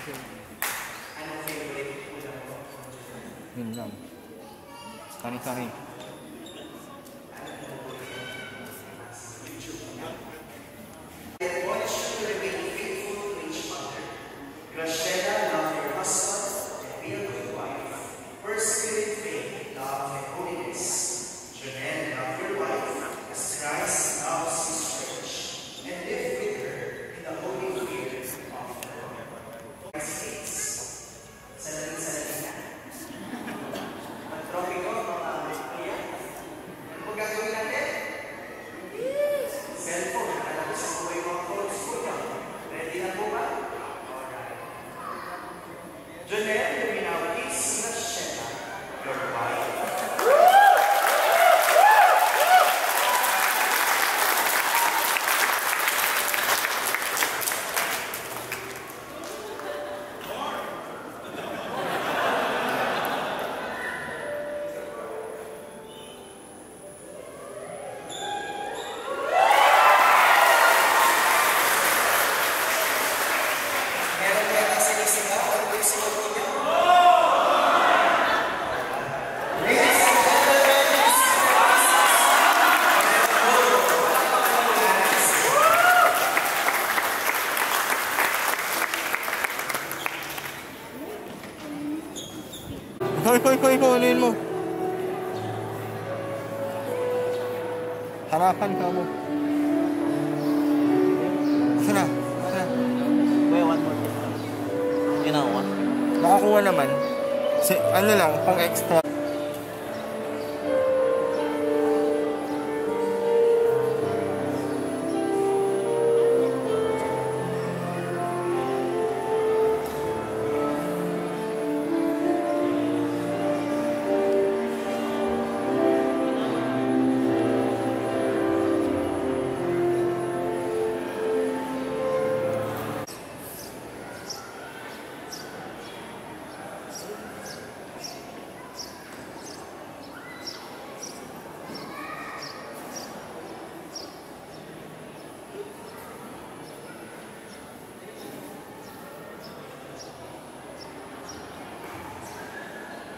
Anong favorite ulam mo? Yun lang. Kani-kani. What should you remain faithful to each other? Graciela, love your husband and be a good wife. Pursue in faith, love, and holiness. Janelle, love your wife as Christ loves his church, and live with her in the holy fear of the Lord. States. Salamin na. Mag-trophy ko, mga kuya. Ano po gagawin natin? Cellphone. Alam ko sa buhay mga codes ko niya. Ready na po ba? Alright. Janelle, you may now kiss Graciela, your wife. Meron ba yung sinisigaw? Ano yung sinisigaw niyo? Kunin mo. Harapan ka mo. Asa na? Wait, one more thing. Ginawa? Nakakuha naman. Ano lang, pang extra.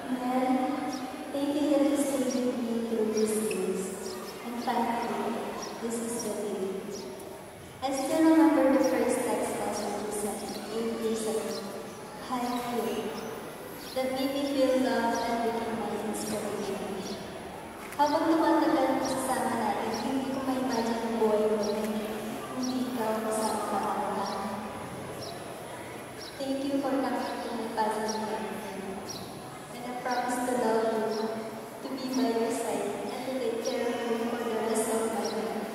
Well, thank you that you stayed with me through these days. And finally, this is the day. I still remember the first text message you sent me 8 days ago. Hi, you. That made me feel loved and became my inspiration. Habang tumatagal ang sasama natin, hindi ko ma-imagine ang buhay ko na hindi ikaw kasama ka araw-araw. Thank you for coming to my puzzle life. And I promise to love you, to be by your side, and to take care of you for the rest of my life.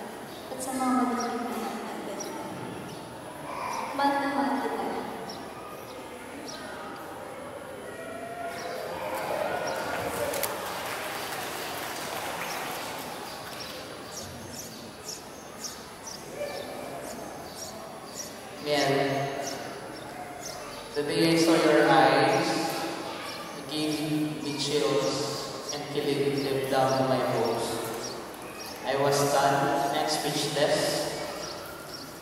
At sa mga magiging anak natin. Mahal na mahal kita. Man, the day I saw your eyes, it gave me chills and killing deep down in my bones. I was stunned and speechless.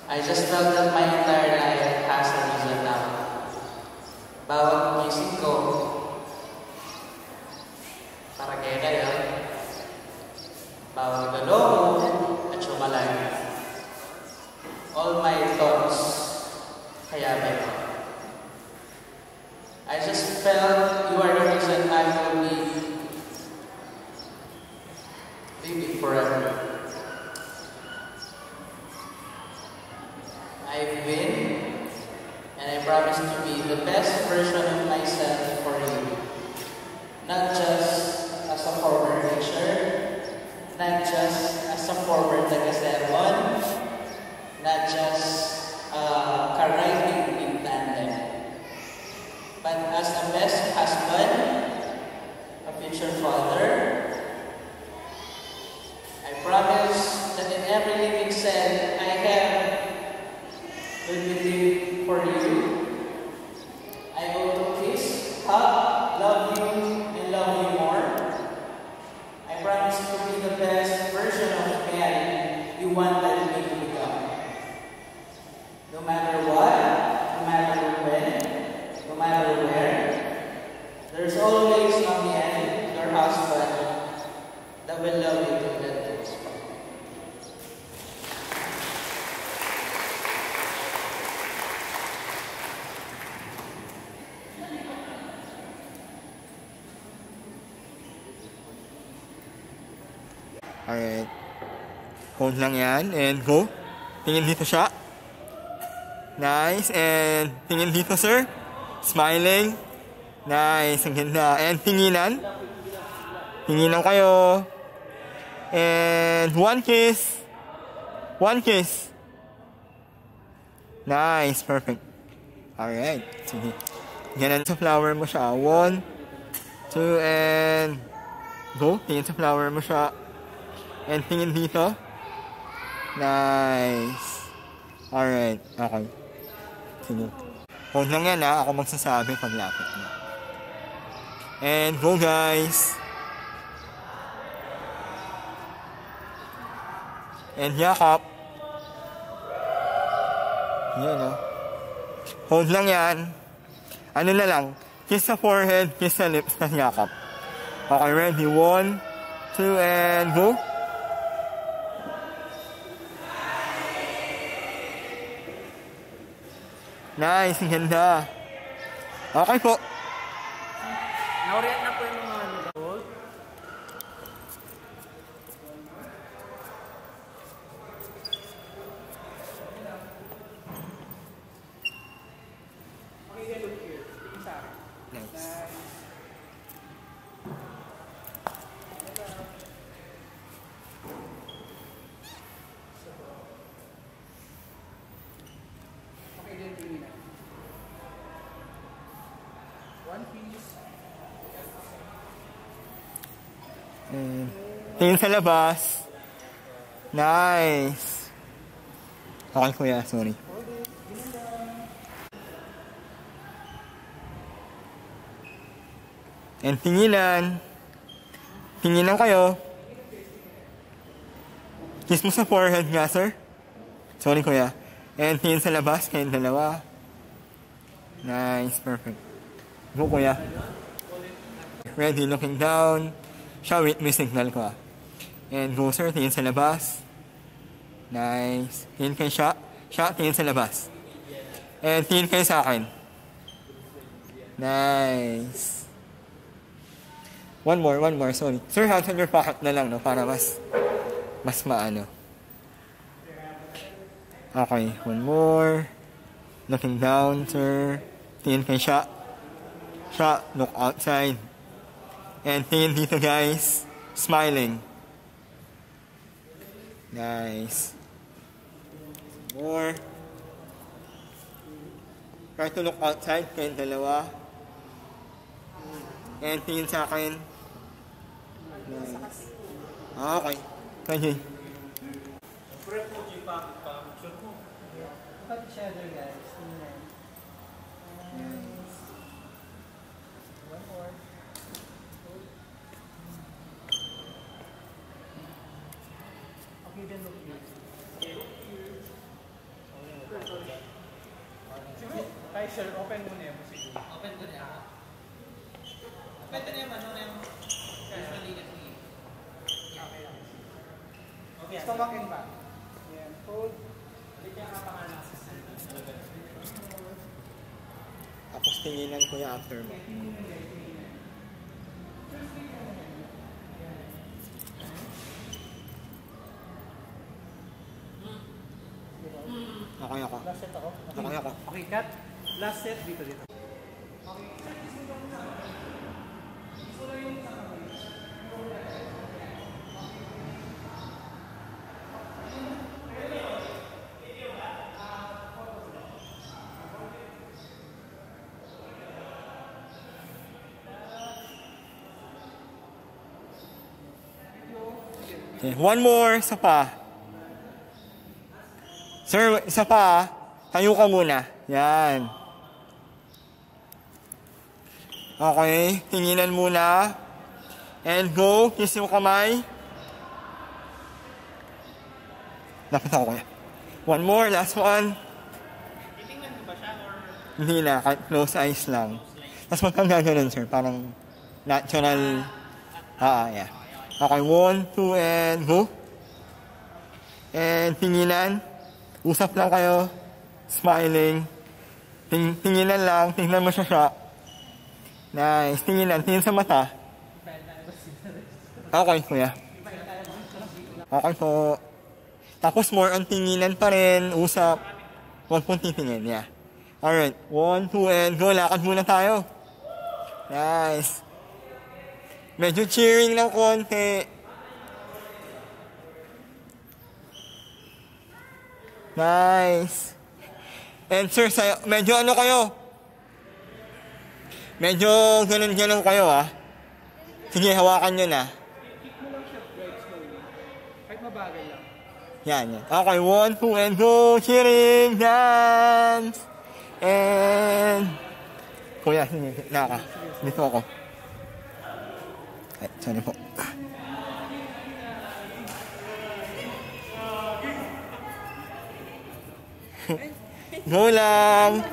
I just felt that my entire life has a reason now. Bawat gising ko, para kaya kayo, bawat galaw ko at sumalay. All my thoughts, kaya ba? I just felt you are the reason I will be living forever. I've been, and I promise to be the best version of myself for you. Not just as a former teacher, not just as a former taga-sermon, not just ka-writing in tandem, but as a best husband, a future father. I promise that in every living cell I have will be lived for you. I will to kiss, hug, love you, and love you more. I promise to be the best version of man you wanted me to become. No matter what, no matter when, Alright. Hold lang yan. And go. Tingin dito siya. Nice. And tingin dito, sir. Smiling. Nice. Ang ganda. And tinginan. Tinginan kayo. And one kiss. One kiss. Nice. Perfect. Alright. Sige. Ganun sa flower mo siya. 1, 2, and go. Tingin sa flower mo siya. And tingin dito. Nice. Alright. Okay. Sige. Hold lang yan ha. Ako magsasabi pag lapit na. And go guys. And yakap. Yan o. Hold lang yan. Ano na lang. Kiss sa forehead, kiss sa lips, na yakap. Okay, ready? 1, 2, and go. Nice, ang ganda. Okay po. Na-orient na po yung mga gold. Nice. One piece. And tingin sa labas. Nice. Okay kuya, sorry. And tinginan. Tinginan kayo. Kiss mo sa forehead nga, sir. Sorry kuya. And tingin sa labas, kayong dalawa. Nice, perfect. Go kuya. Ready, looking down. Siya, wait, may signal ko ah. And go sir, tingin sa labas. Nice. Tingin kayo siya. Siya, tingin sa labas. And tingin kayo sa akin. Nice. One more, sorry. Sir, hands on your pocket na lang, no? Para mas maano. Okay, one more. Looking down, sir. Tingin kayo siya. Siya, look outside. And tingin dito, guys. Smiling. Nice. More. Try to look outside, kayong dalawa. And tingin sa akin. Nice. Okay. Okay. Look at each other, guys. One more. Okay, then look here. Hi, sir. Open muna yung siguro. Open ko niya. Pwede na yung ano na yung usually kasi. Okay, stomach and back. Yan. Hold. Balik yung kapangalan. Tapos tinginan ko yung after mo. Okay ako. Last set ako. Okay ako. Okay, cut. Last set dito. Okay, one more, isa pa. Sir, isa pa. Tayo ka muna. Yan. Okay, tinginan muna. And go, kiss yung kamay. Lapit ako kuya. One more, last one. Titingnan ko ba siya or Hindi na, kahit close eyes lang. Tapos magkagaganon sir, parang natural. Yeah. Okay, 1, 2, and go. And tinginan. Usap lang kayo. Smiling. Tinginan lang. Tingnan mo siya. Nice. Tinginan. Tingin sa mata. Okay, kuya. Okay po. Tapos more on tinginan pa rin, usap. Huwag pong titingin, yeah. Alright, 1, 2, and go. Lakad muna tayo. Nice. Medyo cheering ng konti. Nice. And sir, medyo ano kayo? Medyo ganun-ganun kayo, ah. Sige, hawakan nyo na. Kick mo lang siya right slowly. Kahit mabagal lang. Yan, yan. Okay, 1, 2, and go! Cheering! Dance! And... Kuya, sige, naka. Dito ako. Ay, sorry po. Go lang!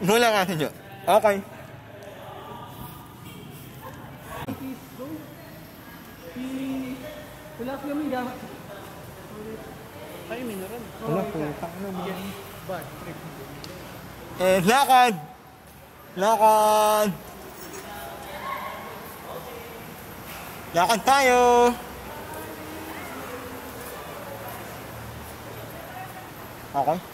Go lang, Ate Jo. Okay. Wala ko yung gamit. Ay, mineral. Wala po, takno mo. Bad trip. Eh, lakad! Lakad! Lakad tayo! Okay.